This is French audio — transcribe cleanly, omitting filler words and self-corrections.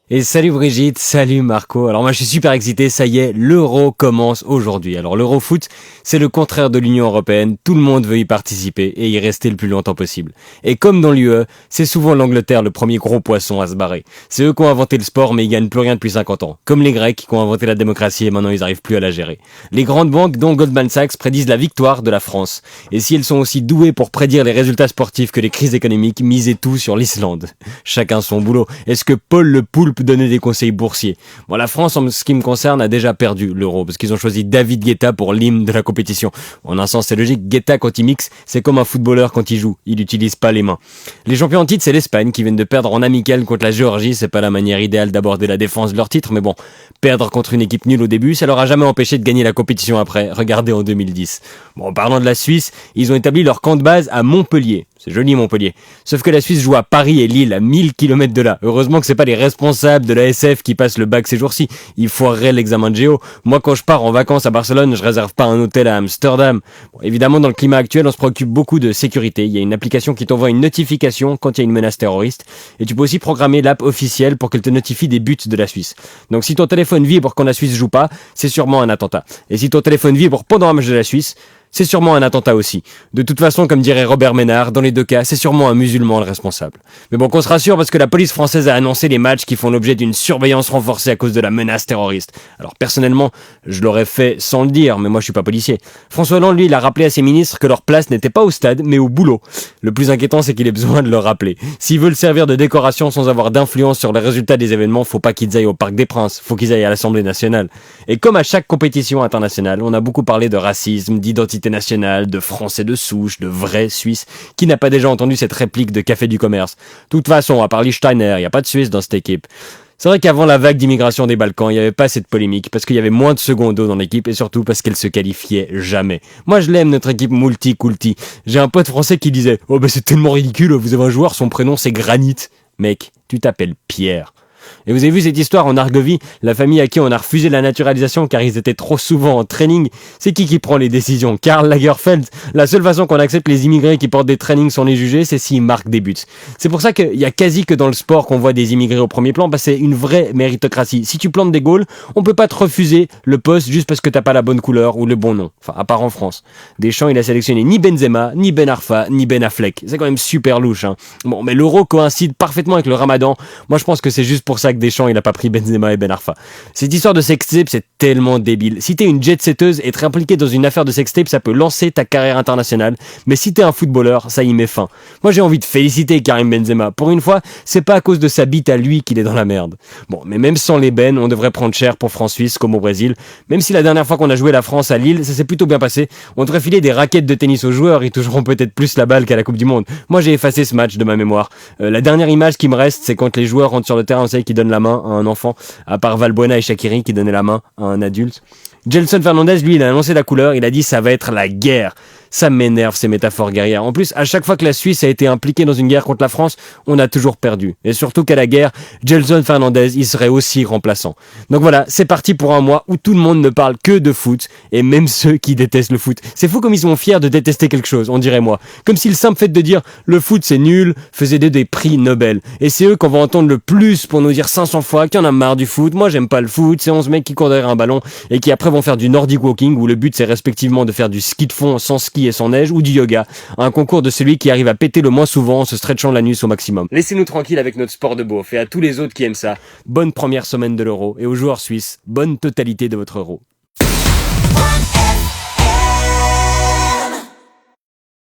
Et salut Brigitte, salut Marco. Alors moi je suis super excité, ça y est, l'Euro commence aujourd'hui. Alors l'Eurofoot, c'est le contraire de l'Union Européenne, tout le monde veut y participer et y rester le plus longtemps possible. Et comme dans l'UE, c'est souvent l'Angleterre le premier gros poisson à se barrer. C'est eux qui ont inventé le sport mais ils gagnent plus rien depuis 50 ans. Comme les Grecs qui ont inventé la démocratie et maintenant ils arrivent plus à la gérer. Les grandes banques dont Goldman Sachs prédisent la victoire de la France. Et si elles sont aussi douées pour prédire les résultats sportifs que les crises économiques, misez tout sur l'Islande. Chacun son boulot. Est-ce que Paul le Poulpe donner des conseils boursiers? Bon, la France, en ce qui me concerne, a déjà perdu l'Euro, parce qu'ils ont choisi David Guetta pour l'hymne de la compétition. En un sens, c'est logique, Guetta, quand il mixe, c'est comme un footballeur quand il joue. Il n'utilise pas les mains. Les champions en titre, c'est l'Espagne, qui viennent de perdre en amical contre la Géorgie. C'est pas la manière idéale d'aborder la défense de leur titre, mais bon, perdre contre une équipe nulle au début, ça leur a jamais empêché de gagner la compétition après. Regardez en 2010. Bon, en parlant de la Suisse, ils ont établi leur camp de base à Montpellier. C'est joli Montpellier. Sauf que la Suisse joue à Paris et Lille, à 1000 km de là. Heureusement que c'est pas les responsables de la SF qui passent le bac ces jours-ci. Ils foireraient l'examen de géo. Moi, quand je pars en vacances à Barcelone, je réserve pas un hôtel à Amsterdam. Bon, évidemment, dans le climat actuel, on se préoccupe beaucoup de sécurité. Il y a une application qui t'envoie une notification quand il y a une menace terroriste. Et tu peux aussi programmer l'app officielle pour qu'elle te notifie des buts de la Suisse. Donc si ton téléphone vibre quand la Suisse joue pas, c'est sûrement un attentat. Et si ton téléphone vibre pendant un match de la Suisse, c'est sûrement un attentat aussi. De toute façon, comme dirait Robert Ménard, dans les deux cas, c'est sûrement un musulman le responsable. Mais bon, qu'on se rassure parce que la police française a annoncé les matchs qui font l'objet d'une surveillance renforcée à cause de la menace terroriste. Alors personnellement, je l'aurais fait sans le dire, mais moi je suis pas policier. François Hollande, lui, il a rappelé à ses ministres que leur place n'était pas au stade, mais au boulot. Le plus inquiétant, c'est qu'il ait besoin de le rappeler. S'ils veulent servir de décoration sans avoir d'influence sur les résultats des événements, faut pas qu'ils aillent au Parc des Princes, faut qu'ils aillent à l'Assemblée nationale. Et comme à chaque compétition internationale, on a beaucoup parlé de racisme, d'identité nationale, de français de souche, de vrais Suisses. Qui n'a pas déjà entendu cette réplique de Café du Commerce? De toute façon, à part Liechtensteiner, il n'y a pas de Suisse dans cette équipe. C'est vrai qu'avant la vague d'immigration des Balkans, il n'y avait pas cette polémique, parce qu'il y avait moins de secondo dans l'équipe, et surtout parce qu'elle se qualifiait jamais. Moi je l'aime, notre équipe multi-culti. J'ai un pote français qui disait « Oh bah c'est tellement ridicule, vous avez un joueur, son prénom c'est Granit. » Mec, tu t'appelles Pierre. Et vous avez vu cette histoire en Argovie, la famille à qui on a refusé la naturalisation car ils étaient trop souvent en training. C'est qui prend les décisions? Karl Lagerfeld. La seule façon qu'on accepte les immigrés qui portent des trainings sans les juger, c'est s'ils marquent des buts. C'est pour ça qu'il y a quasi que dans le sport qu'on voit des immigrés au premier plan, c'est une vraie méritocratie. Si tu plantes des goals, on peut pas te refuser le poste juste parce que t'as pas la bonne couleur ou le bon nom. Enfin, à part en France. Deschamps, il a sélectionné ni Benzema, ni Ben Arfa, ni Ben Affleck. C'est quand même super louche, hein. Bon, mais l'Euro coïncide parfaitement avec le Ramadan. Moi, je pense que c'est juste pour ça que Deschamps, il a pas pris Benzema et Ben Arfa. Cette histoire de sextape, c'est tellement débile. Si t'es une jet-setteuse, être impliqué dans une affaire de sextape, ça peut lancer ta carrière internationale. Mais si t'es un footballeur, ça y met fin. Moi, j'ai envie de féliciter Karim Benzema. Pour une fois, c'est pas à cause de sa bite à lui qu'il est dans la merde. Bon, mais même sans les Ben, on devrait prendre cher pour France-Suisse, comme au Brésil. Même si la dernière fois qu'on a joué la France à Lille, ça s'est plutôt bien passé. On devrait filer des raquettes de tennis aux joueurs, ils toucheront peut-être plus la balle qu'à la Coupe du Monde. Moi, j'ai effacé ce match de ma mémoire. La dernière image qui me reste, c'est quand les joueurs rentrent sur le terrain, on sait qu'ils donnent la main à un enfant, à part Valbuena et Shaqiri qui donnaient la main à un adulte. Gelson Fernandez, lui, il a annoncé la couleur, il a dit ça va être la guerre. Ça m'énerve ces métaphores guerrières. En plus, à chaque fois que la Suisse a été impliquée dans une guerre contre la France, on a toujours perdu. Et surtout qu'à la guerre, Gelson Fernandez, il serait aussi remplaçant. Donc voilà, c'est parti pour un mois où tout le monde ne parle que de foot, et même ceux qui détestent le foot. C'est fou comme ils sont fiers de détester quelque chose, on dirait moi. Comme si le simple fait de dire le foot c'est nul faisait des prix Nobel. Et c'est eux qu'on va entendre le plus pour nous dire 500 fois qu'il y en a marre du foot. Moi j'aime pas le foot, c'est 11 mecs qui courent derrière un ballon et qui après vont faire du Nordic Walking où le but c'est respectivement de faire du ski de fond sans ski et sans neige ou du yoga. Un concours de celui qui arrive à péter le moins souvent en se stretchant l'anus au maximum. Laissez-nous tranquilles avec notre sport de beauf et à tous les autres qui aiment ça, bonne première semaine de l'Euro et aux joueurs suisses, bonne totalité de votre Euro.